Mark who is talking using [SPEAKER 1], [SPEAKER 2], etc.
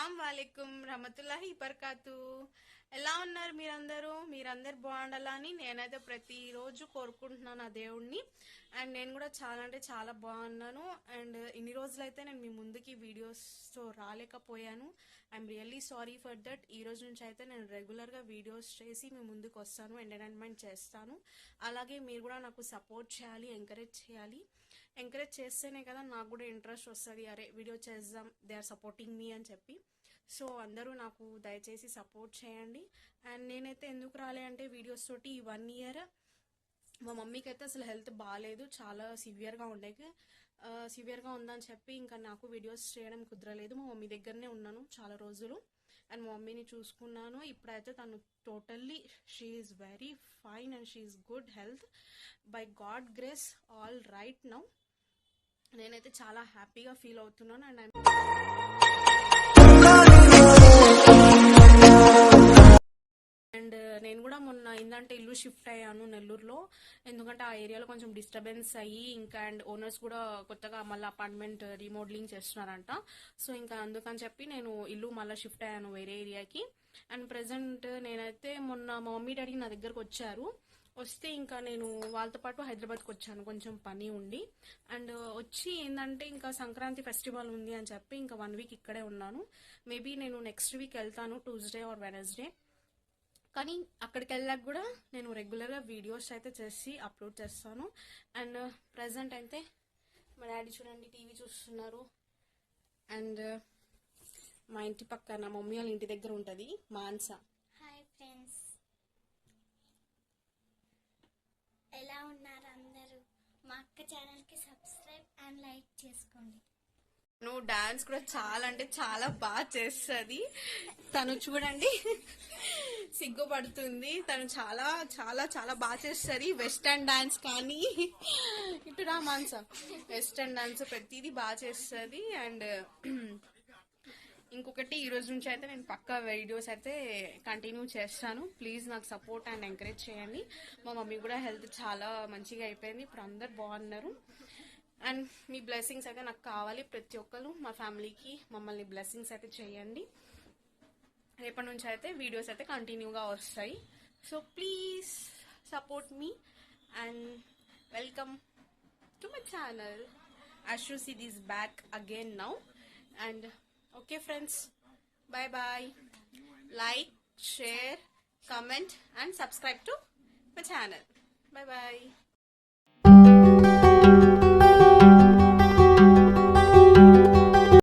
[SPEAKER 1] అస్సలం వాలేకుం రహమతుల్లాహి బర్కాతు. ఎలా ఉన్నారు మీరందరూ బాగుండాలని నేనైతే ప్రతిరోజు కోరుకుంటున్నాను ఆ దేవుణ్ణి. అండ్ నేను కూడా చాలా అంటే చాలా బాగున్నాను. అండ్ ఇన్ని రోజులైతే నేను మీ ముందుకి వీడియోస్తో రాలేకపోయాను. I'm really sorry for that. ఈ రోజు నుంచి అయితే నేను రెగ్యులర్గా వీడియోస్ చేసి మీ ముందుకు వస్తాను, ఎంటర్టైన్మెంట్ చేస్తాను. అలాగే మీరు కూడా నాకు సపోర్ట్ చేయాలి, ఎంకరేజ్ చేయాలి. ఎంకరేజ్ చేస్తేనే కదా నాకు కూడా ఇంట్రెస్ట్ వస్తుంది, అరే వీడియో చేద్దాం, దే ఆర్ సపోర్టింగ్ మీ అని చెప్పి. సో అందరూ నాకు దయచేసి సపోర్ట్ చేయండి. అండ్ నేనైతే ఎందుకు రాలే అంటే వీడియోస్ తోటి ఈ 1 year మా మమ్మీకి అయితే అసలు హెల్త్ బాగాలేదు, చాలా సివియర్గా ఉందని చెప్పి ఇంకా నాకు వీడియోస్ చేయడం కుదరలేదు. మా మమ్మీ దగ్గరనే ఉన్నాను చాలా రోజులు అండ్ మా మమ్మీని చూసుకున్నాను. ఇప్పుడైతే తను totally she is very fine and she is good health, by God grace all right now. నేనైతే చాలా హ్యాపీగా ఫీల్ అవుతున్నాను. అండ్ నేను కూడా మొన్న ఏంటంటే ఇల్లు షిఫ్ట్ అయ్యాను నెల్లూరులో, ఎందుకంటే ఆ ఏరియాలో కొంచెం డిస్టర్బెన్స్ అయ్యి ఇంకా అండ్ ఓనర్స్ కూడా కొత్తగా మళ్ళీ అపార్ట్మెంట్ రీమోడలింగ్ చేస్తున్నారంట. సో ఇంకా అందుకని చెప్పి నేను ఇల్లు మళ్ళీ షిఫ్ట్ అయ్యాను వేరే ఏరియాకి. అండ్ ప్రెసెంట్ నేనైతే మొన్న మా మమ్మీ డాడీ నా దగ్గరకు వస్తే ఇంకా నేను వాళ్ళతో పాటు హైదరాబాద్కి వచ్చాను, కొంచెం పని ఉండి. అండ్ వచ్చి ఏంటంటే ఇంకా సంక్రాంతి ఫెస్టివల్ ఉంది అని చెప్పి ఇంకా 1 week ఇక్కడే ఉన్నాను. మేబీ నేను నెక్స్ట్ వీక్ వెళ్తాను, ట్యూస్డే ఆర్ వెనస్డే. కానీ అక్కడికి వెళ్ళాక కూడా నేను రెగ్యులర్గా వీడియోస్ అయితే చేసి అప్లోడ్ చేస్తాను. అండ్ ప్రజెంట్ అయితే మా డాడీ చూడండి టీవీ చూస్తున్నారు. అండ్ మా ఇంటి పక్కన మమ్మీ వాళ్ళ ఇంటి దగ్గర ఉంటుంది మాన్సా.
[SPEAKER 2] హాయ్ ఫ్రెండ్స్, ఎలా ఉన్నారు అందరూ? మా అక్క ఛానల్కి సబ్స్క్రైబ్ అండ్ లైక్ చేసుకోండి.
[SPEAKER 1] నువ్వు డాన్స్ కూడా చాలా అంటే చాలా బాగా చేస్తుంది. తను చూడండి సిగ్గుపడుతుంది. తను చాలా చాలా చాలా బాగా చేస్తుంది. వెస్టర్న్ డాన్స్ కానీ ఇటు రా మాన్సా, వెస్టర్న్ డాన్స్ ప్రతిదీ బాగా చేస్తుంది. అండ్ ఇంకొకటి ఈ రోజు నుంచి అయితే నేను పక్కా వీడియోస్ అయితే కంటిన్యూ చేస్తాను. ప్లీజ్ నాకు సపోర్ట్ అండ్ ఎంకరేజ్ చేయండి. మా మమ్మీ కూడా హెల్త్ చాలా మంచిగా అయిపోయింది, ఇప్పుడు అందరు బాగున్నారు. అండ్ మీ బ్లెస్సింగ్స్ అయితే నాకు కావాలి. ప్రతి ఒక్కరు మా ఫ్యామిలీకి మమ్మల్ని బ్లెస్సింగ్స్ అయితే చేయండి. రేపటి నుంచి అయితే వీడియోస్ అయితే కంటిన్యూగా వస్తాయి. So please support me and welcome to my channel. Ashrusid is back again now. And okay friends, bye bye. Like, share, comment and subscribe to my channel. Bye bye.